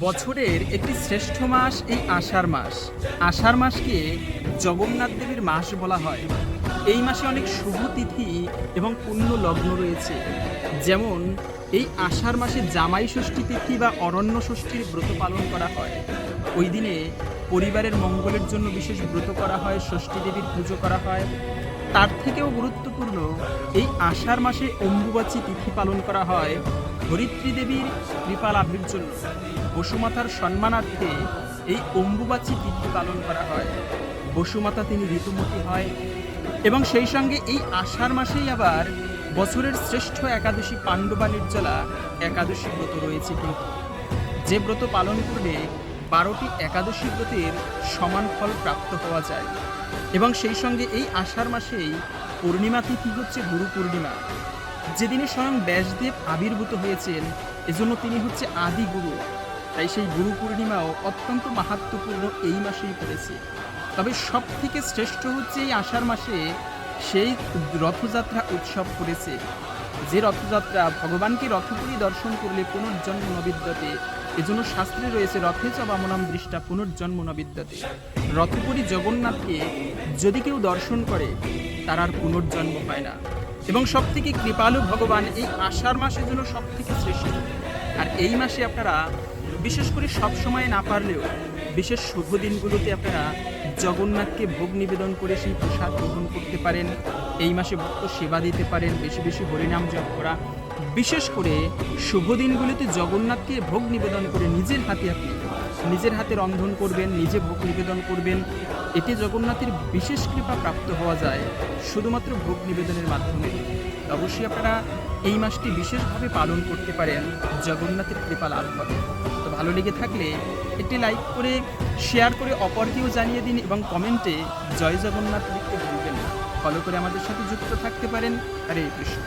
বছরের একটি শ্রেষ্ঠ মাস এই আষাঢ় মাস। আষাঢ় মাসকে জগন্নাথ দেবীর মাস বলা হয়। এই মাসে অনেক শুভ তিথি এবং পুণ্য লগ্ন রয়েছে। যেমন এই আষাঢ় মাসে জামাই ষষ্ঠী তিথি বা অরণ্য ষষ্ঠীর ব্রত পালন করা হয়। ওই দিনে পরিবারের মঙ্গলের জন্য বিশেষ ব্রত করা হয়, ষষ্ঠী দেবীর পুজো করা হয়। তার থেকেও গুরুত্বপূর্ণ, এই আষাঢ় মাসে অম্বুবাচী তিথি পালন করা হয় ধরিত্রী দেবীর কৃপা লাভের জন্য। বসুমাতার সম্মানার্থে এই অম্বুবাচী তিথি পালন করা হয়। বসুমাতা তিনি ঋতুমতী হয় এবং সেই সঙ্গে এই আষাঢ় মাসেই আবার বছরের শ্রেষ্ঠ একাদশী পাণ্ডবা নির্জলা একাদশী ব্রত রয়েছে। কিন্তু যে ব্রত পালন করলে 12টি একাদশী ব্রতের সমান ফল প্রাপ্ত হওয়া যায়। এবং সেই সঙ্গে এই আষাঢ় মাসেই পূর্ণিমা তিথি হচ্ছে গুরু পূর্ণিমা, যেদিনে স্বয়ং ব্যাসদেব আবির্ভূত হয়েছেন, এজন্য তিনি হচ্ছে আদি গুরু। তাই সেই গুরু পূর্ণিমাও অত্যন্ত মাহাত্ম্যপূর্ণ এই মাসেই পড়েছে। তবে সব থেকে শ্রেষ্ঠ হচ্ছে এই আষাঢ় মাসে সেই রথযাত্রা উৎসব পড়েছে। যে রথযাত্রা, ভগবানকে রথপুরী দর্শন করলে পুনর্জন্ম ন বিদ্যতে। এজন্য শাস্ত্রে রয়েছে রথে চ বামনাম দৃষ্টা পুনর্জন্ম ন বিদ্যতে। রথপুরী জগন্নাথকে যদি কেউ দর্শন করে তার আর পুনর্জন্ম হয় না। এবং সব থেকে কৃপালু ভগবান এই আষাঢ় মাসের জন্য সব থেকে শ্রেষ্ঠ। আর এই মাসে আপনারা বিশেষ করে সব সময় না পারলেও বিশেষ শুভ দিনগুলোতে আপনারা জগন্নাথকে ভোগ নিবেদন করে সেই প্রসাদ গ্রহণ করতে পারেন। এই মাসে ভক্ত সেবা দিতে পারেন, বেশি বেশি হরিনাম জপ করা। বিশেষ করে শুভ দিনগুলিতে জগন্নাথকে ভোগ নিবেদন করে নিজের হাতে আপনি নিজের হাতে রন্ধন করবেন, নিজে ভোগ নিবেদন করবেন। এতে জগন্নাথের বিশেষ কৃপা প্রাপ্ত হওয়া যায় শুধুমাত্র ভোগ নিবেদনের মাধ্যমে। অবশ্যই আপনারা এই মাসটি বিশেষভাবে পালন করতে পারেন, জগন্নাথের কৃপা লাভ হবে। তো ভালো লেগে থাকলে একটি লাইক করে, শেয়ার করে অপরকেও জানিয়ে দিন এবং কমেন্টে জয় জগন্নাথ লিখতে ভুলবেন না। ফলো করে আমাদের সাথে যুক্ত থাকতে পারেন। হরে কৃষ্ণ।